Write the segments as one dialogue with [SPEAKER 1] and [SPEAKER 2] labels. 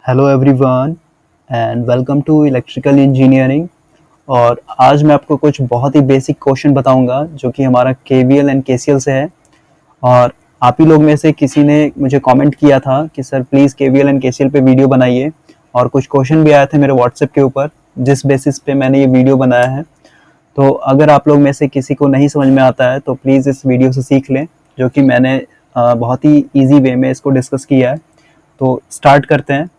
[SPEAKER 1] Hello everyone and welcome to electrical engineering. और आज मैं आपको कुछ बहुत ही बेसिक क्वेश्चन बताऊंगा जो कि हमारा केवीएल एंड केसीएल से है। और आप ही लोग में से किसी ने मुझे कमेंट किया था कि sir please KVL and KCL पे वीडियो बनाइए, और कुछ क्वेश्चन भी आए थे मेरे व्हाट्सएप के ऊपर जिस बेसिस पे मैंने ये वीडियो बनाया है। तो अगर आप लोग में से किसी को नहीं समझ में आता है तो प्लीज़ इस वीडियो से सीख लें, जो कि मैंने बहुत ही ईजी वे में इसको डिस्कस किया है। तो स्टार्ट करते हैं।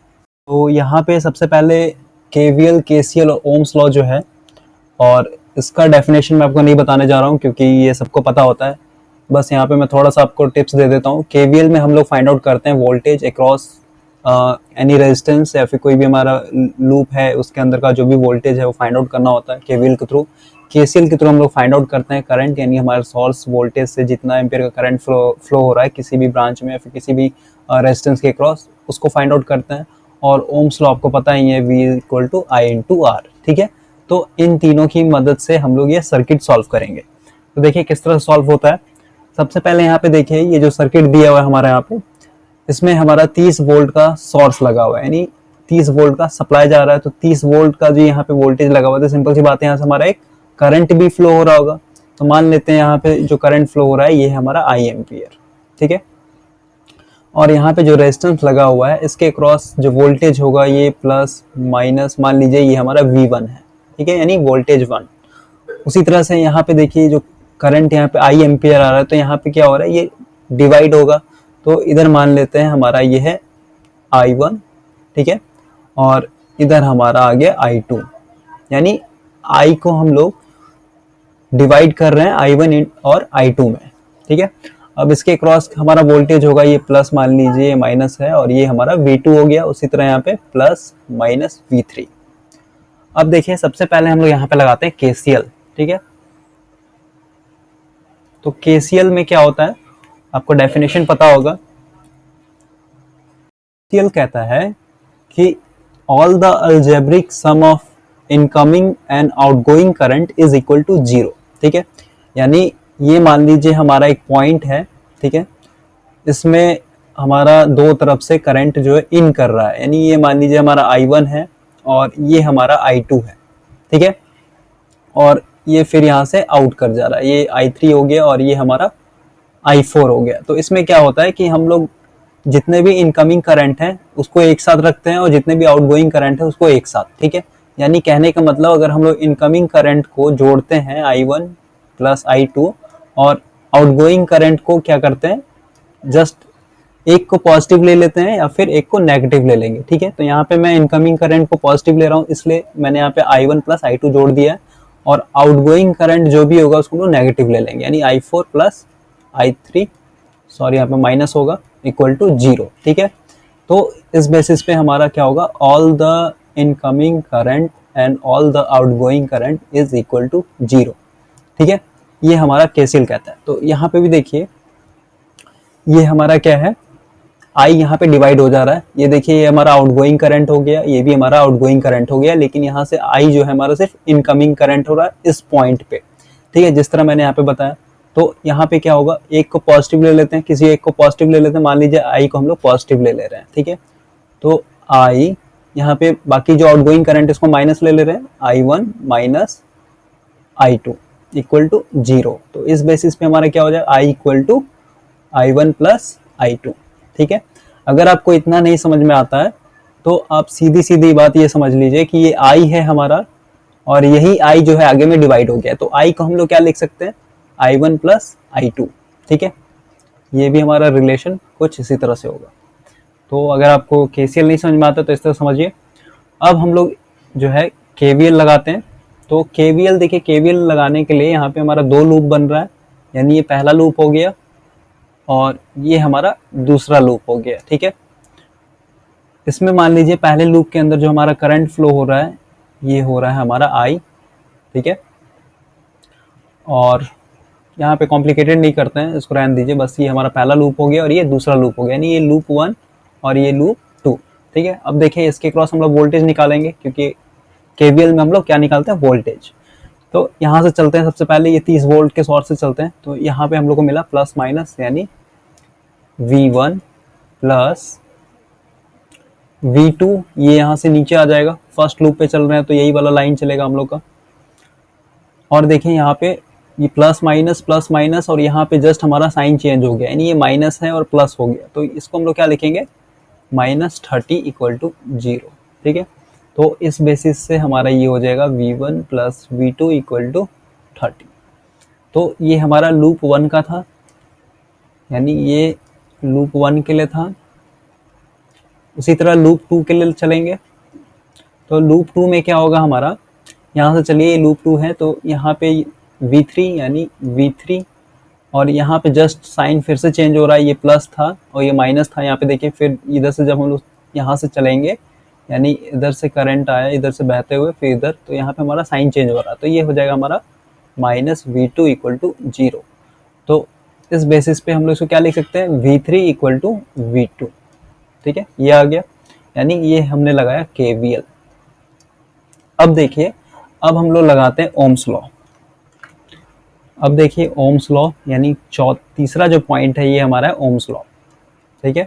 [SPEAKER 1] तो यहाँ पे सबसे पहले केवीएल केसीएल और ओम्स लॉ जो है, और इसका डेफिनेशन मैं आपको नहीं बताने जा रहा हूँ क्योंकि ये सबको पता होता है। बस यहाँ पे मैं थोड़ा सा आपको टिप्स दे देता हूँ। केवीएल में हम लोग फाइंड आउट करते हैं वोल्टेज अक्रॉस एनी रेजिस्टेंस, या फिर कोई भी हमारा लूप है उसके अंदर का जो भी वोल्टेज है वो फाइंड आउट करना होता है केवीएल के थ्रू। केसीएल के थ्रू हम लोग फाइंड आउट करते हैं करंट, यानी हमारे सोर्स वोल्टेज से जितना एम्पियर का करंट फ्लो हो रहा है किसी भी ब्रांच में या फिर किसी भी रेजिस्टेंस के अक्रॉस, उसको फाइंड आउट करते हैं। और ओम्स लॉ आपको पता ही है, V equal to I into R. ठीक है, तो इन तीनों की मदद से हम लोग ये सर्किट सॉल्व करेंगे। तो देखिए किस तरह सॉल्व होता है। सबसे पहले यहाँ पे देखिए ये जो सर्किट दिया हुआ है हमारे यहाँ पे, इसमें हमारा 30 वोल्ट का सोर्स लगा हुआ है, यानी 30 वोल्ट का सप्लाई जा रहा है। तो 30 वोल्ट का जो यहाँ पे वोल्टेज लगा हुआ है, तो सिंपल सी बात है, यहाँ से हमारा एक करंट भी फ्लो हो रहा होगा। तो मान लेते हैं यहाँ पे जो करंट फ्लो हो रहा है ये है हमारा I एम्पियर। ठीक है, और यहाँ पे जो रेजिस्टेंस लगा हुआ है इसके क्रॉस जो वोल्टेज होगा ये प्लस माइनस, मान लीजिए ये हमारा V1 है। ठीक है, यानी वोल्टेज 1। उसी तरह से यहाँ पे देखिए जो करंट यहाँ पे I एम्पियर आ रहा है, तो यहाँ पे क्या हो रहा है, ये डिवाइड होगा। तो इधर मान लेते हैं हमारा ये है I1। ठीक है, और इधर हमारा आ गया I2, यानी I को हम लोग डिवाइड कर रहे हैं I1 और I2 में। ठीक है, अब इसके क्रॉस हमारा वोल्टेज होगा ये प्लस, मान लीजिए माइनस है, और ये हमारा V2 हो गया। उसी तरह यहाँ पे प्लस माइनस V3। अब देखिए सबसे पहले हम लोग यहाँ पे लगाते हैं KCL। ठीक है, तो KCL में क्या होता है आपको डेफिनेशन पता होगा। KCL कहता है कि all the algebraic sum of incoming and outgoing current is equal to 0। ठीक है, यानी ये मान लीजिए हमारा एक पॉइंट है। ठीक है, इसमें हमारा दो तरफ से करंट जो है इन कर रहा है, यानी ये मान लीजिए हमारा I1 है और ये हमारा I2 है। ठीक है, और ये फिर यहाँ से आउट कर जा रहा है, ये I3 हो गया और ये हमारा I4 हो गया। तो इसमें क्या होता है कि हम लोग जितने भी इनकमिंग करंट है उसको एक साथ रखते हैं और जितने भी आउटगोइंग करंट है उसको एक साथ। ठीक है, यानी कहने का मतलब अगर हम लोग इनकमिंग करंट को जोड़ते हैं I1 प्लस I2, और आउटगोइंग करंट को क्या करते हैं, जस्ट एक को पॉजिटिव ले लेते हैं या फिर एक को नेगेटिव ले लेंगे। ठीक है, तो यहाँ पे मैं इनकमिंग करंट को पॉजिटिव ले रहा हूँ, इसलिए मैंने यहाँ पे I1 प्लस I2 जोड़ दिया है, और आउटगोइंग करंट जो भी होगा उसको नेगेटिव ले लेंगे, यानी I4 प्लस I3, सॉरी यहाँ पे माइनस होगा, इक्वल टू 0। ठीक है, तो इस बेसिस पे हमारा क्या होगा, all the incoming current and all the outgoing current is equal to 0। ठीक है, ये हमारा केसीएल कहता है। तो यहाँ पे भी देखिए ये हमारा क्या है, I यहाँ पे डिवाइड हो जा रहा है। ये देखिए ये हमारा आउटगोइंग करंट हो गया, ये भी हमारा आउटगोइंग करंट हो गया, लेकिन यहाँ से I जो है हमारा सिर्फ इनकमिंग करंट हो रहा है इस पॉइंट पे। ठीक है, जिस तरह मैंने यहाँ पे बताया। तो यहाँ पे क्या होगा, एक को पॉजिटिव ले लेते हैं, किसी एक को पॉजिटिव ले लेते हैं, मान लीजिए I को हम लोग पॉजिटिव ले रहे हैं। ठीक है, तो I यहाँ पे बाकी जो आउटगोइंग करंट इसको माइनस ले रहे हैं, I1 minus I2 equal to 0। तो इस बेसिस पे हमारा क्या हो जाएगा, I equal to I1 plus I2। ठीक है, अगर आपको इतना नहीं समझ में आता है तो आप सीधी सीधी बात ये समझ लीजिए कि ये I है हमारा, और यही I जो है आगे में डिवाइड हो गया, तो I को हम लोग क्या लिख सकते हैं, I1 प्लस I2। ठीक है, ये भी हमारा रिलेशन कुछ इसी तरह से होगा। तो अगर आपको KCL नहीं समझ में आता तो इस तरह समझिए। अब हम लोग जो है KVL लगाते हैं। तो KVL देखिए, KVL लगाने के लिए यहाँ पे हमारा दो लूप बन रहा है, यानी ये पहला लूप हो गया और ये हमारा दूसरा लूप हो गया। ठीक है, इसमें मान लीजिए पहले लूप के अंदर जो हमारा करंट फ्लो हो रहा है ये हो रहा है हमारा I। ठीक है, और यहाँ पे कॉम्प्लिकेटेड नहीं करते हैं, इसको रहने दीजिए, बस ये हमारा पहला लूप हो गया और ये दूसरा लूप हो गया, यानी ये लूप 1 और ये लूप 2। ठीक है, अब देखिए इसके क्रॉस हम लोग वोल्टेज निकालेंगे, क्योंकि KVL में हम लोग क्या निकालते हैं, वोल्टेज। तो यहाँ से चलते हैं, सबसे पहले ये 30 वोल्ट के सोर्स से चलते हैं। तो यहाँ पे हम लोग को मिला प्लस माइनस, यानी V1 प्लस V2 ये यहाँ से नीचे आ जाएगा, फर्स्ट लूप पे चल रहे हैं तो यही वाला लाइन चलेगा हम लोग का। और देखें यहाँ पे ये प्लस माइनस और यहाँ पे जस्ट हमारा साइन चेंज हो गया, यानी ये माइनस है और प्लस हो गया, तो इसको हम लोग क्या लिखेंगे, -30 इक्वल टू 0। ठीक है, तो इस बेसिस से हमारा ये हो जाएगा V1 plus V2 equal to 30। तो ये हमारा लूप 1 का था, यानी ये लूप 1 के लिए था। उसी तरह लूप 2 के लिए चलेंगे, तो लूप 2 में क्या होगा हमारा, यहाँ से चलिए लूप 2 है तो यहाँ पे V3 यानी V3, और यहाँ पे जस्ट साइन फिर से चेंज हो रहा है, ये प्लस था और ये माइनस था यहाँ पे देखिए। फिर इधर से जब हम लोग यहाँ से चलेंगे, यानी इधर से करंट आया इधर से बहते हुए फिर इधर, तो यहाँ पे हमारा साइन चेंज हो रहा है, तो ये हो जाएगा हमारा -V2 इक्वल टू 0। तो इस बेसिस पे हम लोग इसको क्या लिख सकते हैं, V3 इक्वल टू V2। ठीक है, ये आ गया, यानी ये हमने लगाया KVL। अब देखिए, अब हम लोग लगाते हैं ओम्स लॉ। अब देखिए ओम्स लॉ, यानी तीसरा जो पॉइंट है ये हमारा है ओम्स लॉ। ठीक है,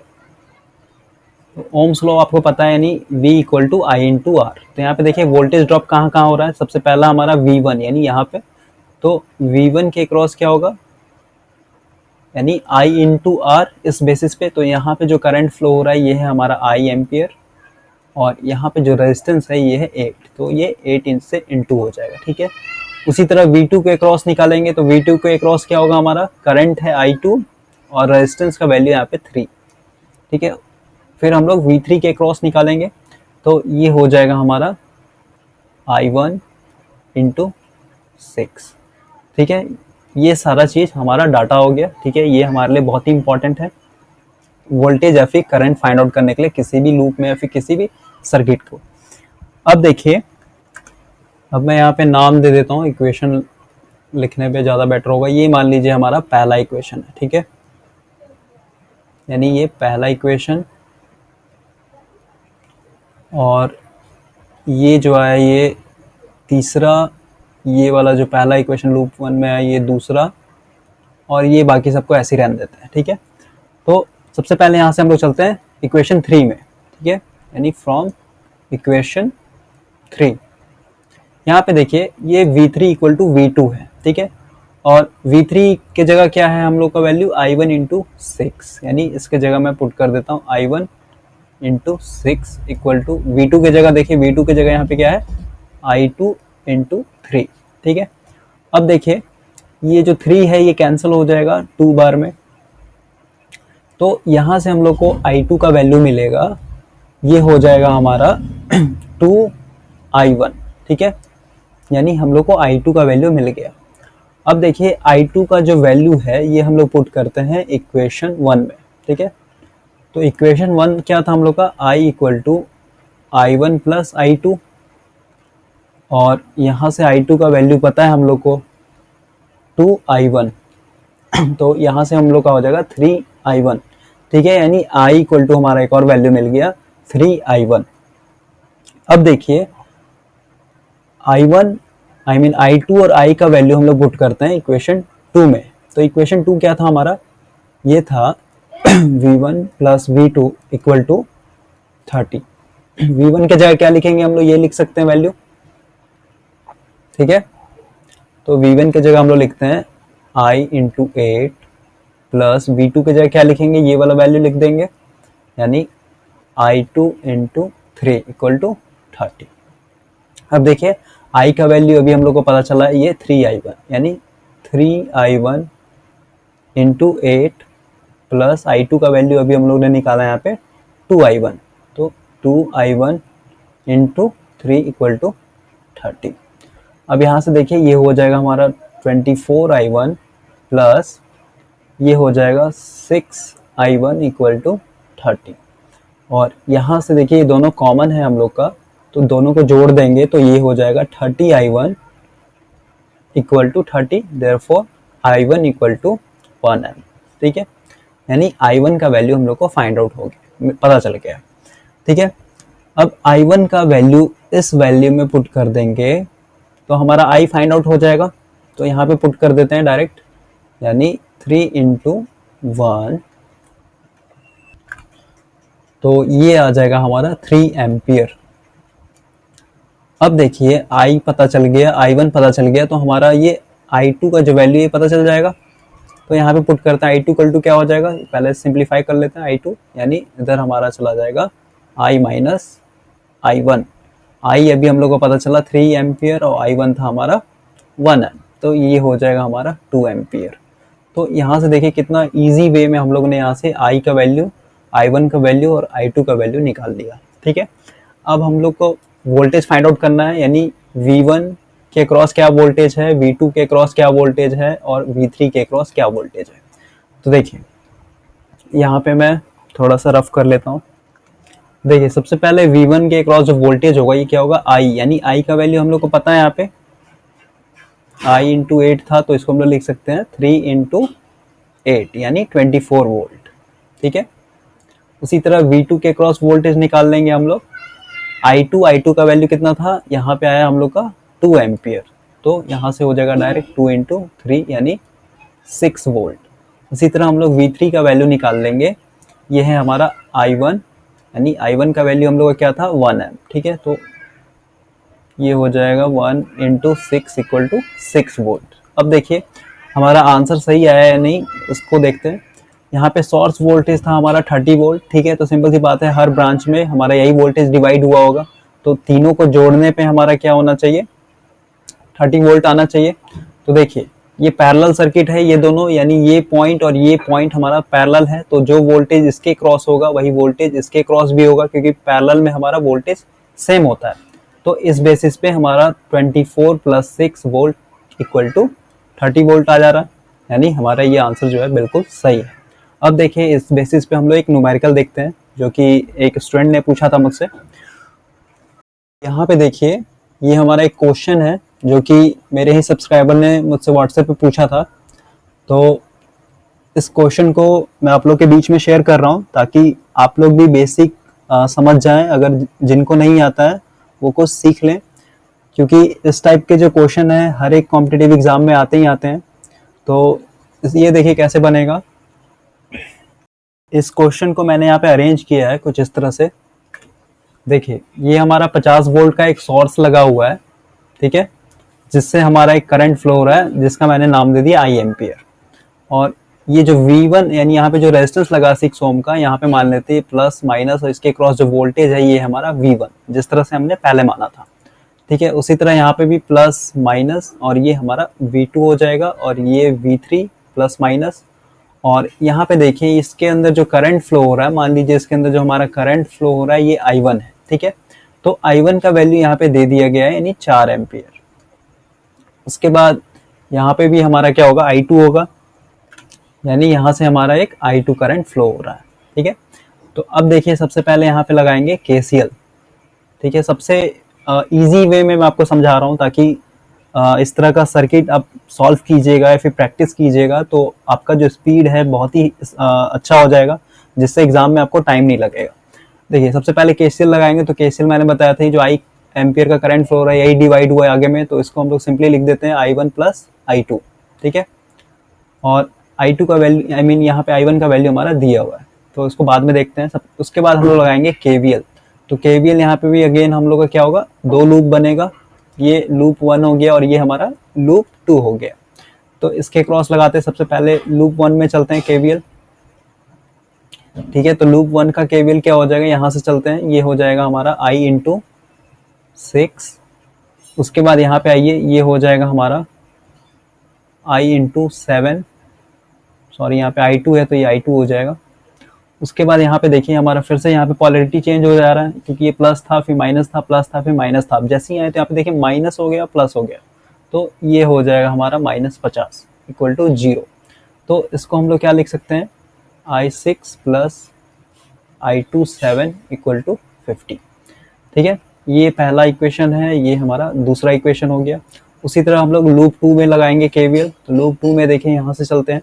[SPEAKER 1] तो ओम्स लॉ आपको पता है, यानी V equal to I into R. तो यहाँ पे देखिए वोल्टेज ड्रॉप कहाँ कहाँ हो रहा है, सबसे पहला हमारा V1 यानी यहाँ पे, तो V1 के क्रॉस क्या होगा, यानी I इंटू आर इस बेसिस पे। तो यहाँ पे जो करंट फ्लो हो रहा है ये है हमारा I एम्पियर, और यहाँ पे जो रेजिस्टेंस है ये है 8, तो ये 8 इंच से इंटू हो जाएगा। ठीक है, उसी तरह V2 के क्रॉस निकालेंगे, तो V2 के क्रॉस क्या होगा, हमारा करंट है I2 और रेजिस्टेंस का वैल्यू यहाँ पे 3। ठीक है, फिर हम लोग V3 के क्रॉस निकालेंगे, तो ये हो जाएगा हमारा I1 इंटू 6। ठीक है, ये सारा चीज़ हमारा डाटा हो गया। ठीक है, ये हमारे लिए बहुत ही इंपॉर्टेंट है वोल्टेज या फिर करंट फाइंड आउट करने के लिए किसी भी लूप में या फिर किसी भी सर्किट को। अब देखिए, अब मैं यहाँ पे नाम दे देता हूँ, इक्वेशन लिखने पे ज़्यादा बेटर होगा। ये मान लीजिए हमारा पहला इक्वेशन है। ठीक है, यानी ये पहला इक्वेशन, और ये जो है ये तीसरा, ये वाला जो पहला इक्वेशन लूप 1 में है ये दूसरा, और ये बाकी सबको ऐसे ही रहने देते हैं। ठीक है, तो सबसे पहले यहाँ से हम लोग चलते हैं इक्वेशन 3 में। ठीक है, यानी फ्रॉम इक्वेशन 3, यहाँ पे देखिए ये V3 इक्वल टू V2 है। ठीक है, और V3 के जगह क्या है हम लोग का वैल्यू, I1 इंटू 6, यानी इसके जगह मैं पुट कर देता हूँ I1 into 6 equal to V2 के जगह, देखिए V2 के जगह यहाँ पे क्या है, I2 इंटू 3। ठीक है, अब देखिए ये जो 3 है ये कैंसिल हो जाएगा 2 बार में, तो यहाँ से हम लोग को I2 का वैल्यू मिलेगा, ये हो जाएगा हमारा 2I1। ठीक है, यानी हम लोग को I2 का वैल्यू मिल गया। अब देखिए I2 का जो वैल्यू है ये हम लोग पुट करते हैं इक्वेशन 1 में। ठीक है, तो इक्वेशन 1 क्या था हम लोग का, I equal to I1 plus I2, और यहाँ से I2 का वैल्यू पता है हम लोग को 2I1, तो यहाँ से हम लोग का हो जाएगा 3I1। ठीक है, यानी I इक्वल टू हमारा एक और वैल्यू मिल गया 3I1। अब देखिए I1 I2 और I का वैल्यू हम लोग पुट करते हैं इक्वेशन 2 में। तो इक्वेशन 2 क्या था हमारा, ये था V1 plus V2 equal to 30। V1 के जगह क्या लिखेंगे हम लोग, ये लिख सकते हैं वैल्यू। ठीक है, तो V1 के जगह हम लोग लिखते हैं I इंटू 8 प्लस V2 के जगह क्या लिखेंगे, ये वाला वैल्यू लिख देंगे, यानी I2 इंटू 3 इक्वल टू 30। अब देखिए I का वैल्यू अभी हम लोग को पता चला है ये 3I1, यानी 3I1 इंटू 8 प्लस I2 का वैल्यू अभी हम लोग ने निकाला यहाँ पे 2I1, तो 2I1 इंटू 3 इक्वल टू 30। अब यहाँ से देखिए ये हो जाएगा हमारा 24I1 प्लस ये हो जाएगा 6I1 इक्वल टू 30, और यहाँ से देखिए ये दोनों कॉमन है हम लोग का, तो दोनों को जोड़ देंगे तो ये हो जाएगा 30I1 equal to 30, therefore I1 equal to 1 M. ठीक है, यानी I1 का वैल्यू हम लोग को फाइंड आउट हो गया, पता चल गया। ठीक है, अब I1 का वैल्यू इस वैल्यू में पुट कर देंगे तो हमारा I फाइंड आउट हो जाएगा, तो यहाँ पे पुट कर देते हैं डायरेक्ट, यानी 3 इंटू 1 तो ये आ जाएगा हमारा 3 एम्पियर। अब देखिए आई पता चल गया, I1 पता चल गया, तो हमारा ये I2 का जो वैल्यू ये पता चल जाएगा। तो यहाँ पे पुट करते हैं I2 इक्वल टू क्या हो जाएगा, पहले सिंप्लीफाई कर लेते हैं I2, यानी इधर हमारा चला जाएगा I माइनस I1। I अभी हम लोग को पता चला 3 एम्पियर और I1 था हमारा 1 एम, तो ये हो जाएगा हमारा 2 एम्पियर। तो यहाँ से देखिए कितना इजी वे में हम लोग ने यहाँ से I का वैल्यू, I1 का वैल्यू और I2 का वैल्यू निकाल लिया। ठीक है, अब हम लोग को वोल्टेज फाइंड आउट करना है, यानी V1 के क्रॉस क्या वोल्टेज है, V2 के क्रॉस क्या वोल्टेज है और V3 के क्रॉस क्या वोल्टेज है। तो देखिए यहाँ पे मैं थोड़ा सा रफ कर लेता हूँ। देखिए सबसे पहले V1 के क्रॉस जो वोल्टेज होगा ये क्या होगा I, यानी I का वैल्यू हम लोग को पता है, यहाँ पे I इंटू 8 था, तो इसको हम लोग लिख सकते हैं 3 इंटू 8 यानी 24 वोल्ट। ठीक है, उसी तरह V2 के क्रॉस वोल्टेज निकाल लेंगे हम लोग। I2 का वैल्यू कितना था, यहाँ पे आया हम लोग का 2 एम्पियर, तो यहाँ से हो जाएगा डायरेक्ट 2 इंटू 3 यानी 6 वोल्ट। इसी तरह हम लोग V3 का वैल्यू निकाल लेंगे, ये है हमारा I1, यानी I1 का वैल्यू हम लोग का क्या था 1 एम। ठीक है, तो ये हो जाएगा 1 इंटू 6 इक्वल टू 6 वोल्ट। अब देखिए हमारा आंसर सही आया या नहीं, उसको देखते हैं। यहाँ पे सोर्स वोल्टेज था हमारा 30 वोल्ट। ठीक है, तो सिंपल सी बात है, हर ब्रांच में हमारा यही वोल्टेज डिवाइड हुआ होगा, तो तीनों को जोड़ने पे हमारा क्या होना चाहिए, 30 वोल्ट आना चाहिए। तो देखिए ये पैरेलल सर्किट है ये दोनों, यानी ये पॉइंट और ये पॉइंट हमारा पैरेलल है, तो जो वोल्टेज इसके क्रॉस होगा वही वोल्टेज इसके क्रॉस भी होगा, क्योंकि पैरेलल में हमारा वोल्टेज सेम होता है। तो इस बेसिस पे हमारा 24 plus 6 volt equal to 30 volt आ जा रहा है, यानी हमारा ये आंसर जो है बिल्कुल सही है। अब देखिए इस बेसिस पे हम लोग एक न्यूमेरिकल देखते हैं, जो कि एक स्टूडेंट ने पूछा था मुझसे। यहाँ पे देखिए ये हमारा एक क्वेश्चन है जो कि मेरे ही सब्सक्राइबर ने मुझसे व्हाट्सएप पे पूछा था। तो इस क्वेश्चन को मैं आप लोग के बीच में शेयर कर रहा हूँ, ताकि आप लोग भी बेसिक समझ जाएं, अगर जिनको नहीं आता है वो कुछ सीख लें, क्योंकि इस टाइप के जो क्वेश्चन है हर एक कॉम्पिटिटिव एग्जाम में आते ही आते हैं। तो ये देखिए कैसे बनेगा। इस क्वेश्चन को मैंने यहाँ पे अरेंज किया है कुछ इस तरह से। देखिए ये हमारा 50 वोल्ट का एक सोर्स लगा हुआ है, ठीक है, जिससे हमारा एक करंट फ्लो हो रहा है, जिसका मैंने नाम दे दिया I एम्पियर। और ये जो V1 यानी यहाँ पे जो रेजिस्टेंस लगा 6 ओम का, यहाँ पे मान लेते हैं प्लस माइनस, और इसके क्रॉस जो वोल्टेज है ये हमारा V1, जिस तरह से हमने पहले माना था। ठीक है, उसी तरह यहाँ पे भी प्लस माइनस, और ये हमारा V2 हो जाएगा, और ये V3 प्लस माइनस। और यहाँ पे देखिए इसके अंदर जो करंट फ्लो हो रहा है, मान लीजिए इसके अंदर जो हमारा करंट फ्लो हो रहा है ये I1 है। ठीक है, तो I1 का वैल्यू यहाँ पे दे दिया गया है, यानी 4 एम्पियर। उसके बाद यहाँ पे भी हमारा क्या होगा, I2 होगा, यानी यहाँ से हमारा एक I2 करंट फ्लो हो रहा है। ठीक है, तो अब देखिए सबसे पहले यहाँ पे लगाएंगे KCL। ठीक है, सबसे इजी वे में मैं आपको समझा रहा हूँ, ताकि इस तरह का सर्किट आप सॉल्व कीजिएगा या फिर प्रैक्टिस कीजिएगा, तो आपका जो स्पीड है बहुत ही अच्छा हो जाएगा, जिससे एग्जाम में आपको टाइम नहीं लगेगा। देखिए सबसे पहले KCL लगाएंगे, तो KCL मैंने बताया था जो I एम्पियर का करंट फ्लो हो रहा है यही डिवाइड हुआ है आगे में, तो इसको हम लोग सिंपली लिख देते हैं I1 प्लस I2। ठीक है, और I2 का वैल्यू यहाँ पे I1 का वैल्यू हमारा दिया हुआ है, तो इसको बाद में देखते हैं सब। उसके बाद हम लोग लगाएंगे KVL। तो KVL यहाँ पे भी अगेन हम लोग का क्या होगा, 2 लूप बनेगा, ये लूप 1 हो गया और ये हमारा लूप 2 हो गया। तो इसके क्रॉस लगाते हैं, सबसे पहले लूप 1 में चलते हैं KVL। ठीक है, तो लूप 1 का KVL क्या हो जाएगा, यहाँ से चलते हैं, ये हो जाएगा हमारा I इंटू 6। उसके बाद यहाँ पे आइए, ये हो जाएगा हमारा I इंटू 7, सॉरी यहाँ पे I2 है तो ये I2 हो जाएगा। उसके बाद यहाँ पे देखिए हमारा फिर से यहाँ पे पॉलरिटी चेंज हो जा रहा है, क्योंकि ये प्लस था फिर माइनस था, प्लस था फिर माइनस था। अब जैसे ही आए तो यहाँ पे देखिए माइनस हो गया प्लस हो गया, तो ये हो जाएगा हमारा -50 इक्वल टू 0। तो इसको हम लोग क्या लिख सकते हैं, I6 plus I2 7 equal to 50। ठीक है, ये पहला इक्वेशन है, ये हमारा दूसरा इक्वेशन हो गया। उसी तरह हम लोग लूप 2 में लगाएंगे KVL। तो लूप 2 में देखें, यहाँ से चलते हैं,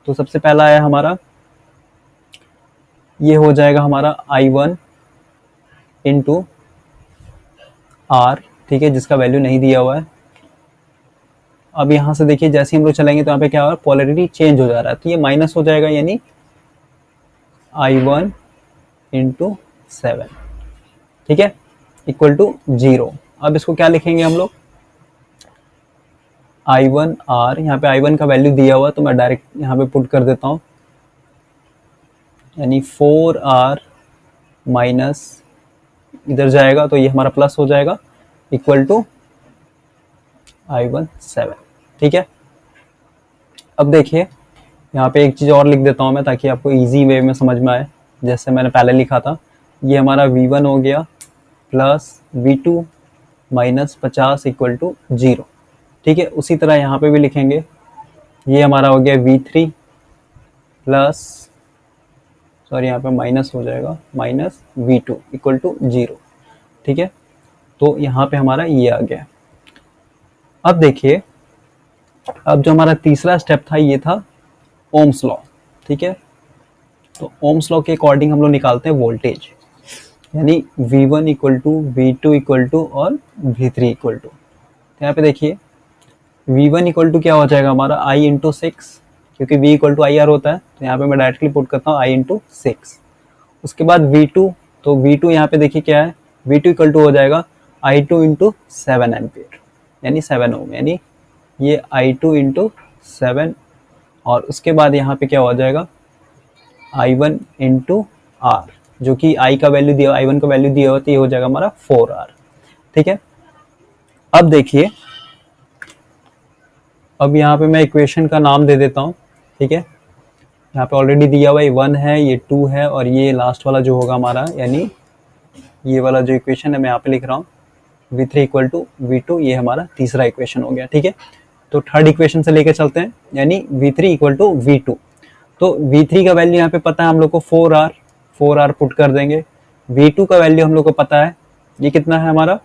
[SPEAKER 1] तो सबसे पहला है हमारा, ये हो जाएगा हमारा I1 इंटू R। ठीक है, जिसका वैल्यू नहीं दिया हुआ है। अब यहाँ से देखिए जैसे हम लोग चलेंगे तो यहाँ पे क्या हो रहा है, पोलरिटी चेंज हो जा रहा है, तो ये माइनस हो जाएगा, यानी I1 इंटू 7, ठीक है, इक्वल टू 0। अब इसको क्या लिखेंगे हम लोग, I1 R, यहाँ पे I1 का वैल्यू दिया हुआ तो मैं डायरेक्ट यहाँ पे पुट कर देता हूँ, यानी 4R माइनस इधर जाएगा तो ये हमारा प्लस हो जाएगा, इक्वल टू I1 7, ठीक है। अब देखिए यहाँ पे एक चीज़ और लिख देता हूँ मैं ताकि आपको इजी वे में समझ में आए, जैसे मैंने पहले लिखा था, ये हमारा V1 हो गया plus V2 minus 50 equal to 0, ठीक है। उसी तरह यहाँ पे भी लिखेंगे, ये हमारा हो गया V3 प्लस, सॉरी यहाँ पे माइनस हो जाएगा, माइनस V2 इक्वल टू 0, ठीक है। तो यहाँ पे हमारा ये आ गया। अब देखिए, अब जो हमारा तीसरा स्टेप था ये था ओम्स लॉ, ठीक है। तो ओम्स लॉ के अकॉर्डिंग हम लोग निकालते हैं वोल्टेज, यानी V1 equal to V2 equal to और V3 इक्वल टू। तो यहाँ पे देखिए V1 इक्वल टू क्या हो जाएगा हमारा I इंटू 6, क्योंकि V इक्वल टू IR होता है, तो यहाँ पे मैं डायरेक्टली पुट करता हूँ I इंटू 6। उसके बाद V2, तो V2 यहाँ पे देखिए क्या है, V2 इक्वल टू हो जाएगा I2 इंटू 7 एम्पियर, यानी 7 ओम, यानी ये I2 इंटू 7, और उसके बाद यहाँ पे क्या हो जाएगा I1 इंटू R, जो कि I का वैल्यू दिया, I1 का वैल्यू दिया हुआ, तो ये हो जाएगा हमारा 4R, ठीक है। अब देखिए, अब यहाँ पे मैं इक्वेशन का नाम दे देता हूँ, ठीक है। यहाँ पे ऑलरेडी दिया हुआ है 1 है, ये 2 है, और ये लास्ट वाला जो होगा हमारा, यानी ये वाला जो इक्वेशन है मैं यहाँ पे लिख रहा हूँ V3 इक्वल टू V2, ये हमारा तीसरा इक्वेशन हो गया, ठीक है। तो थर्ड इक्वेशन से लेके चलते हैं, यानी V3 इक्वल टू V2। तो V3 का वैल्यू यहाँ पे पता है हम लोग को 4R पुट कर देंगे। V2 का वैल्यू हम लोग को पता है, ये कितना है हमारा,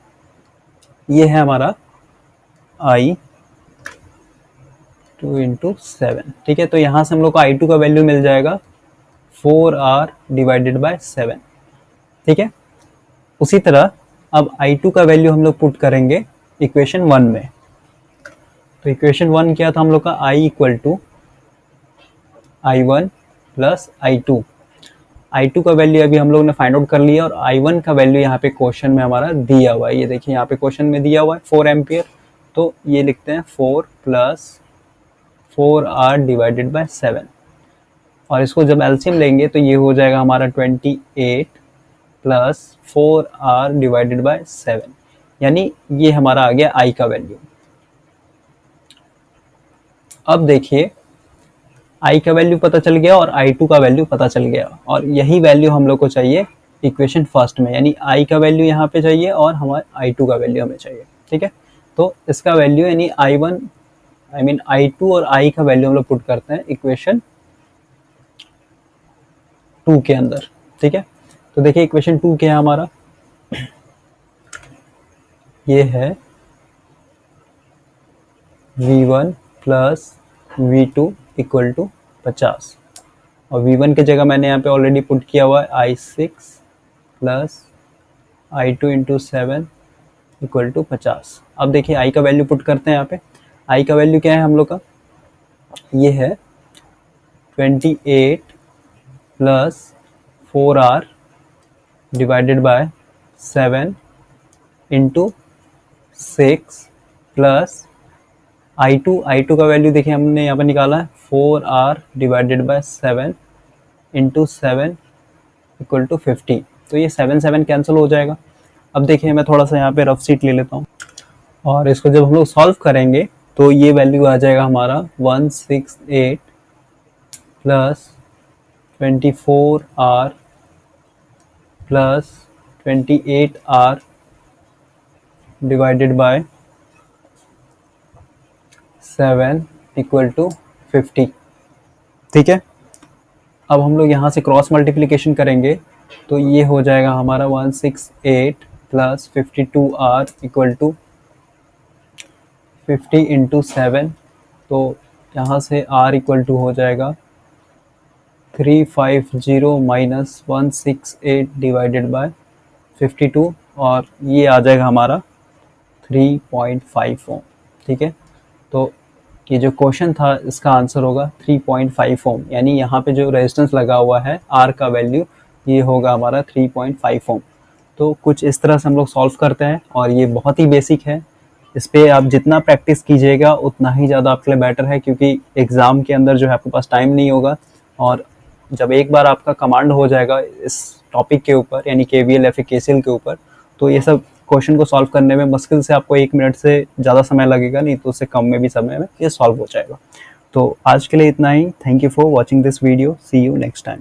[SPEAKER 1] ये है हमारा I2 इंटू 7, ठीक है। तो यहाँ से हम लोग को I2 का वैल्यू मिल जाएगा 4R डिवाइडेड बाय 7, ठीक है। उसी तरह अब I2 का वैल्यू हम लोग पुट करेंगे इक्वेशन 1 में। तो इक्वेशन 1 क्या था हम लोग का, I equal to I1 plus I2 का वैल्यू अभी हम लोग ने फाइंड आउट कर लिया, और I1 का वैल्यू यहाँ पे क्वेश्चन में हमारा दिया हुआ है, ये देखिए यहाँ पे क्वेश्चन में दिया हुआ है 4 एम्पियर, तो ये लिखते हैं 4 प्लस 4R डिवाइडेड बाय 7, और इसको जब एलसीएम लेंगे तो ये हो जाएगा हमारा 28 प्लस 4R डिवाइडेड बाय 7, यानी ये हमारा आ गया I का वैल्यू। अब देखिए I का वैल्यू पता चल गया और I2 का वैल्यू पता चल गया, और यही वैल्यू हम लोग को चाहिए इक्वेशन फर्स्ट में, यानी I का वैल्यू यहाँ पे चाहिए और हमारे I2 का वैल्यू हमें चाहिए, ठीक है। तो इसका वैल्यू यानी I2 और I का वैल्यू हम लोग पुट करते हैं इक्वेशन 2 के अंदर, ठीक है। तो देखिए इक्वेशन 2 क्या है हमारा, ये है V1 plus V2 equal to 50, और V1 की जगह मैंने यहाँ पे ऑलरेडी पुट किया हुआ है I6 plus I2 into 7 equal to 50। अब देखिए I का वैल्यू पुट करते हैं यहाँ पे, I का वैल्यू क्या है हम लोग का, ये है 28 plus 4R divided by 7 into 6 plus I2 का वैल्यू देखिए हमने यहाँ पर निकाला है 4R divided by 7 into 7 equal to 50, तो ये 7 कैंसिल हो जाएगा। अब देखिए मैं थोड़ा सा यहाँ पे रफ शीट ले लेता हूँ, और इसको जब हम लोग सॉल्व करेंगे तो ये वैल्यू आ जाएगा हमारा 168 plus 24R plus 28R divided by 7 equal to 50, ठीक है। अब हम लोग यहाँ से क्रॉस मल्टीप्लिकेशन करेंगे तो ये हो जाएगा हमारा 168 plus 52R equal to 50 into 7, तो यहाँ से R इक्वल टू हो जाएगा 350 माइनस 168 डिवाइडेड बाय 52, और ये आ जाएगा हमारा 3.5 ओम, ठीक है। तो ये जो क्वेश्चन था इसका आंसर होगा 3.5 ओम, यानी यहाँ पे जो रेजिस्टेंस लगा हुआ है R का वैल्यू ये होगा हमारा 3.5 ओम। तो कुछ इस तरह से हम लोग सॉल्व करते हैं और ये बहुत ही बेसिक है। इस पे आप जितना प्रैक्टिस कीजिएगा उतना ही ज़्यादा आपके लिए बेटर है, क्योंकि एग्ज़ाम के अंदर जो है आपके पास टाइम नहीं होगा। और जब एक बार आपका कमांड हो जाएगा इस टॉपिक के ऊपर, यानी केवीएल या फिर केसीएल के ऊपर, तो ये सब क्वेश्चन को सॉल्व करने में मुश्किल से आपको 1 मिनट से ज़्यादा समय लगेगा, नहीं तो उससे कम में भी समय में ये सॉल्व हो जाएगा। तो आज के लिए इतना ही। Thank you for watching this video. See you next time.